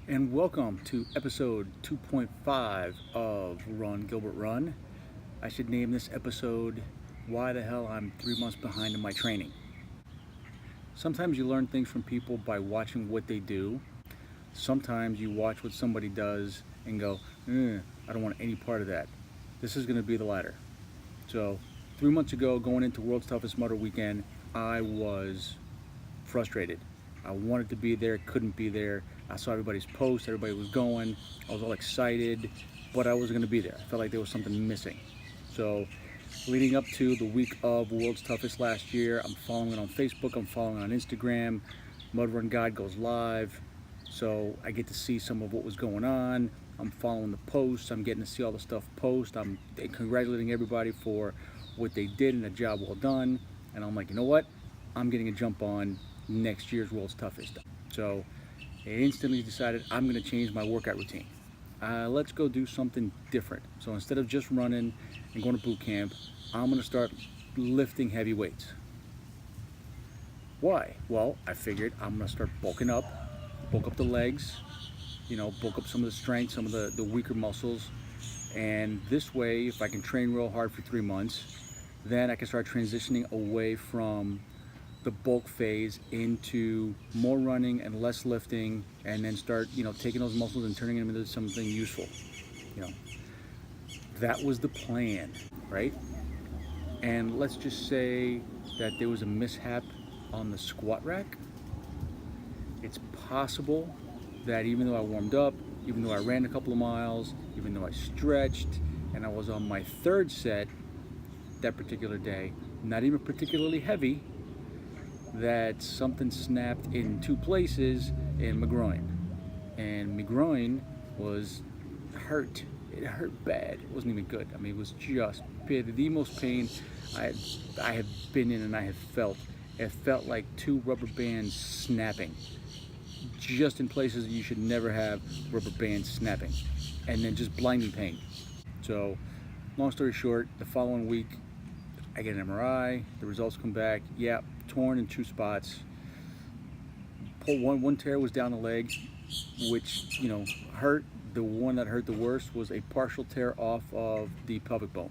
And welcome to episode 2.5 of Run Gilbert Run. I should name this episode Why the Hell I'm 3 months Behind in My Training. Sometimes you learn things from people by watching what they do. Sometimes you watch what somebody does and go, I don't want any part of that. This is going to be the latter. So, 3 months ago, going into World's Toughest Mudder weekend, I was frustrated. I wanted to be there, couldn't be there. I saw everybody's posts, everybody was going. I was all excited, but I wasn't going to be there. I felt like there was something missing. So, leading up to the week of World's Toughest last year, I'm following it on Facebook, I'm following it on Instagram. Mud Run Guide goes live, so I get to see some of what was going on. I'm following the posts, I'm getting to see all the stuff post. I'm congratulating everybody for what they did and a job well done. And I'm like, you know what? I'm getting a jump on next year's World's Toughest. So I instantly decided I'm going to change my workout routine. Let's go do something different. So instead of just running and going to boot camp, I'm going to start lifting heavy weights. Why? Well, I figured I'm going to start bulking up, bulk up the legs, bulk up some of the strength, some of the weaker muscles. And this way, if I can train real hard for 3 months, then I can start transitioning away from the bulk phase into more running and less lifting, and then start taking those muscles and turning them into something useful. That was the plan, right? And let's just say that there was a mishap on the squat rack. It's possible that even though I warmed up, even though I ran a couple of miles, even though I stretched, and I was on my third set that particular day, not even particularly heavy, that something snapped in 2 places in my groin. And my groin was hurt. It hurt bad. It wasn't even good. I mean, it was just the most pain I have been in and I have felt. It felt like 2 rubber bands snapping, just in places that you should never have rubber bands snapping, and then just blinding pain. So, long story short, the following week, I get an MRI, the results come back, torn in 2 spots. One tear was down the leg, which, hurt. The one that hurt the worst was a partial tear off of the pelvic bone.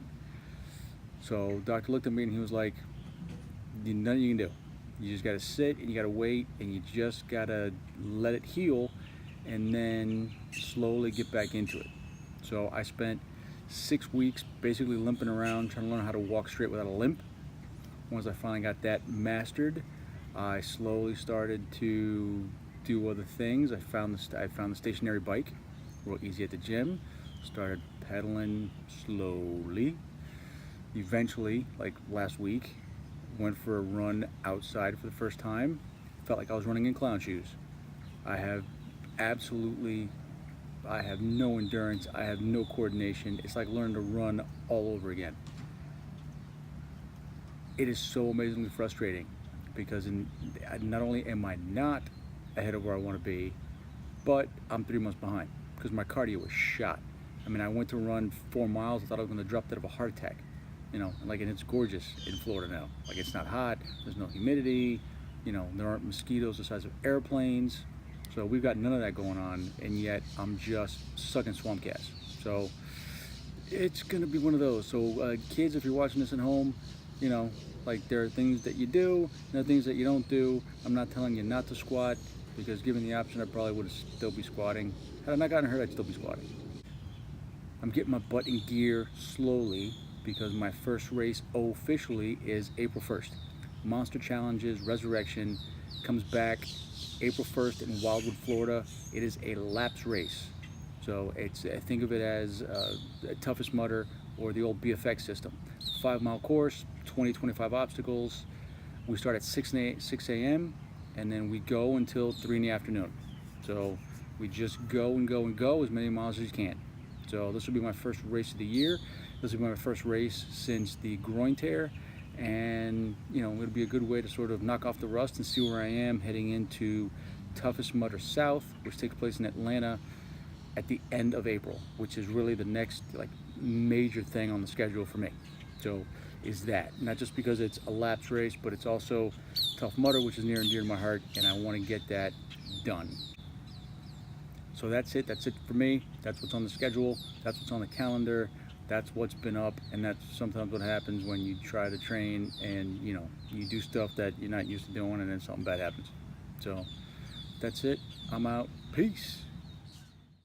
So doctor looked at me and he was like, nothing you can do. You just gotta sit and you gotta wait and you just gotta let it heal and then slowly get back into it. So I spent 6 weeks basically limping around, trying to learn how to walk straight without a limp. Once I finally got that mastered, I slowly started to do other things. I found the stationary bike, real easy at the gym. Started pedaling slowly. Eventually, like last week, went for a run outside for the first time. Felt like I was running in clown shoes. I have no endurance, I have no coordination. It's like learning to run all over again. It is so amazingly frustrating because not only am I not ahead of where I want to be, but I'm 3 months behind because my cardio was shot. I mean, I went to run 4 miles, I thought I was going to drop dead of a heart attack. And it's gorgeous in Florida now. Like, it's not hot, there's no humidity, there aren't mosquitoes the size of airplanes. So we've got none of that going on, and yet I'm just sucking swamp gas. So it's gonna be one of those. So kids, if you're watching this at home, there are things that you do, and there are things that you don't do. I'm not telling you not to squat, because given the option, I probably would still be squatting. Had I not gotten hurt, I'd still be squatting. I'm getting my butt in gear slowly, because my first race officially is April 1st. Monster Challenges Resurrection comes back April 1st in Wildwood, Florida. It is a laps race. So think of it as Toughest Mudder or the old BFX system. 5-mile course, 25 obstacles. We start at 6 a.m. and then we go until 3 in the afternoon. So we just go and go and go as many miles as you can. So this will be my first race of the year. This will be my first race since the groin tear. And it'll be a good way to sort of knock off the rust and see where I am heading into Toughest Mudder South, which takes place in Atlanta at the end of April, which is really the next major thing on the schedule for me. So is that not just because it's a laps race, but it's also Tough Mudder, which is near and dear to my heart, and I want to get that done. So that's it. That's it for me. That's what's on the schedule. That's what's on the calendar. That's what's been up, and that's sometimes what happens when you try to train and you do stuff that you're not used to doing, and then something bad happens. So that's it. I'm out. Peace.